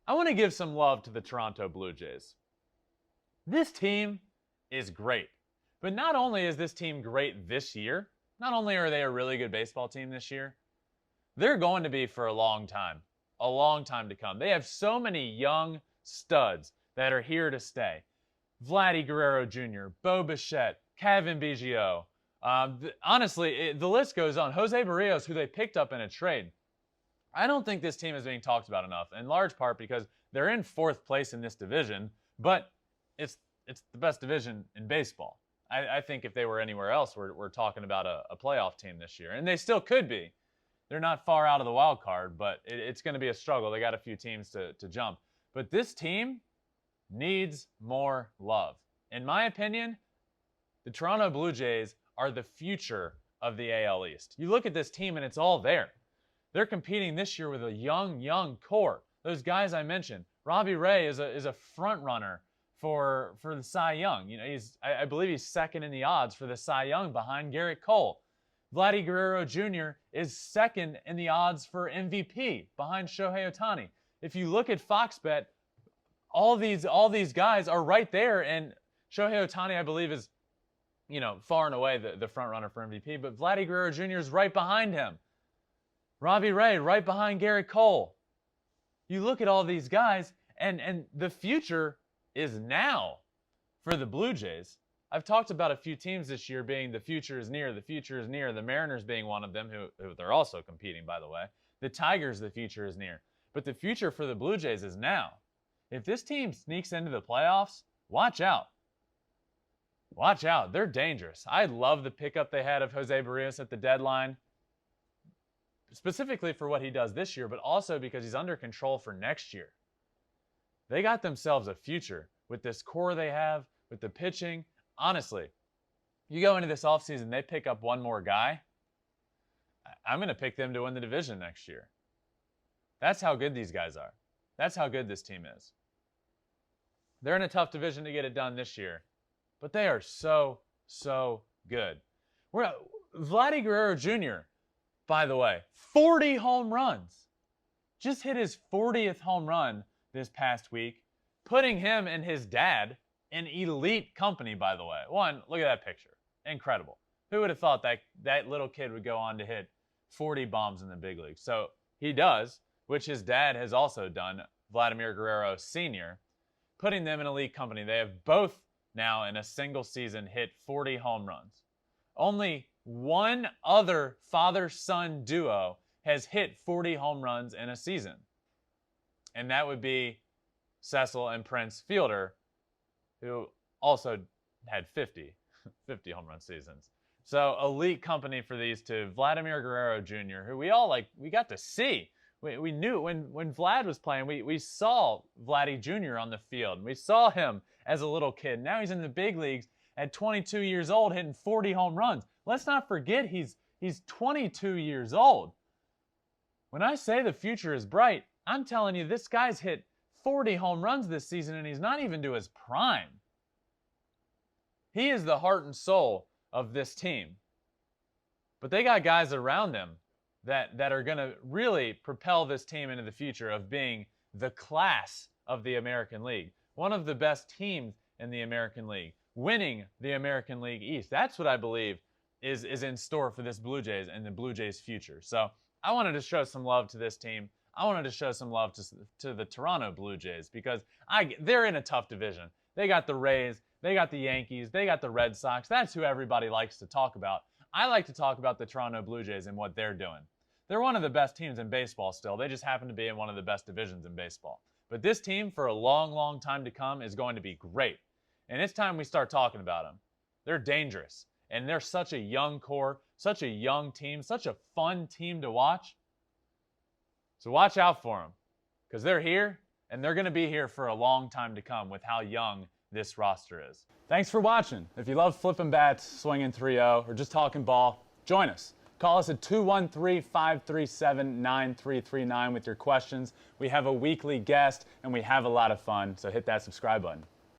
I want to give some love to the Toronto Blue Jays. This team is great. But not only is this team great this year, not only are they a really good baseball team this year, they're going to be for a long time to come. They have so many young studs that are here to stay. Vladimir Guerrero Jr., Bo Bichette, Kevin Biggio. Honestly, the list goes on. Jose Barrios, who they picked up in a trade. I don't think this team is being talked about enough, in large part because they're in 4th place in this division, but it's the best division in baseball. I think if they were anywhere else, we're talking about a playoff team this year, and they still could be. They're not far out of the wild card, but it's going to be a struggle. They got a few teams to jump. But this team needs more love. In my opinion, the Toronto Blue Jays are the future of the AL East. You look at this team, and it's all there. They're competing this year with a young core. Those guys I mentioned. Robbie Ray is a front runner for the Cy Young. You know, I believe he's 2nd in the odds for the Cy Young behind Garrett Cole. Vladimir Guerrero Jr. is 2nd in the odds for MVP behind Shohei Ohtani. If you look at Fox Bet, all these guys are right there, and Shohei Ohtani, I believe, is, you know, far and away the front runner for MVP, but Vladimir Guerrero Jr. is right behind him. Robbie Ray right behind Garrett Cole. You look at all these guys, and the future is now for the Blue Jays. I've talked about a few teams this year being the future is near, the Mariners being one of them, who they're also competing, by the way. The Tigers, the future is near. But the future for the Blue Jays is now. If this team sneaks into the playoffs, watch out. Watch out. They're dangerous. I love the pickup they had of Jose Barrios at the deadline, specifically for what he does this year, but also because he's under control for next year. They got themselves a future with this core they have, with the pitching. Honestly, you go into this offseason, they pick up one more guy, I'm going to pick them to win the division next year. That's how good these guys are. That's how good this team is. They're in a tough division to get it done this year, but they are so good. Vladimir Guerrero Jr., by the way, 40 home runs. Just hit his 40th home run this past week, putting him and his dad in elite company, by the way. One, look at that picture. Incredible. Who would have thought that little kid would go on to hit 40 bombs in the big leagues? So he does, which his dad has also done, Vladimir Guerrero Sr., putting them in elite company. They have both now in a single season hit 40 home runs. Only one other father-son duo has hit 40 home runs in a season. And that would be Cecil and Prince Fielder, who also had 50 home run seasons. So elite company for these two. Vladimir Guerrero Jr., who we got to see. We knew when Vlad was playing, we saw Vladdy Jr. on the field. We saw him as a little kid. Now he's in the big leagues at 22 years old, hitting 40 home runs. Let's not forget he's 22 years old. When I say the future is bright, I'm telling you this guy's hit 40 home runs this season, and he's not even to his prime. He is the heart and soul of this team. But they got guys around them that are going to really propel this team into the future of being the class of the American League. One of the best teams in the American League. Winning the American League East. That's what I believe is in store for this Blue Jays and the Blue Jays' future. So I wanted to show some love to this team. I wanted to show some love to the Toronto Blue Jays because they're in a tough division. They got the Rays, they got the Yankees, they got the Red Sox. That's who everybody likes to talk about. I like to talk about the Toronto Blue Jays and what they're doing. They're one of the best teams in baseball still. They just happen to be in one of the best divisions in baseball. But this team, for a long time to come, is going to be great. And it's time we start talking about them. They're dangerous. And they're such a young core, such a young team, such a fun team to watch. So watch out for them, because they're here, and they're going to be here for a long time to come with how young this roster is. Thanks for watching. If you love Flippin Bats, swinging 3-0, or just talking ball, join us. Call us at 213-537-9339 with your questions. We have a weekly guest, and we have a lot of fun, so hit that subscribe button.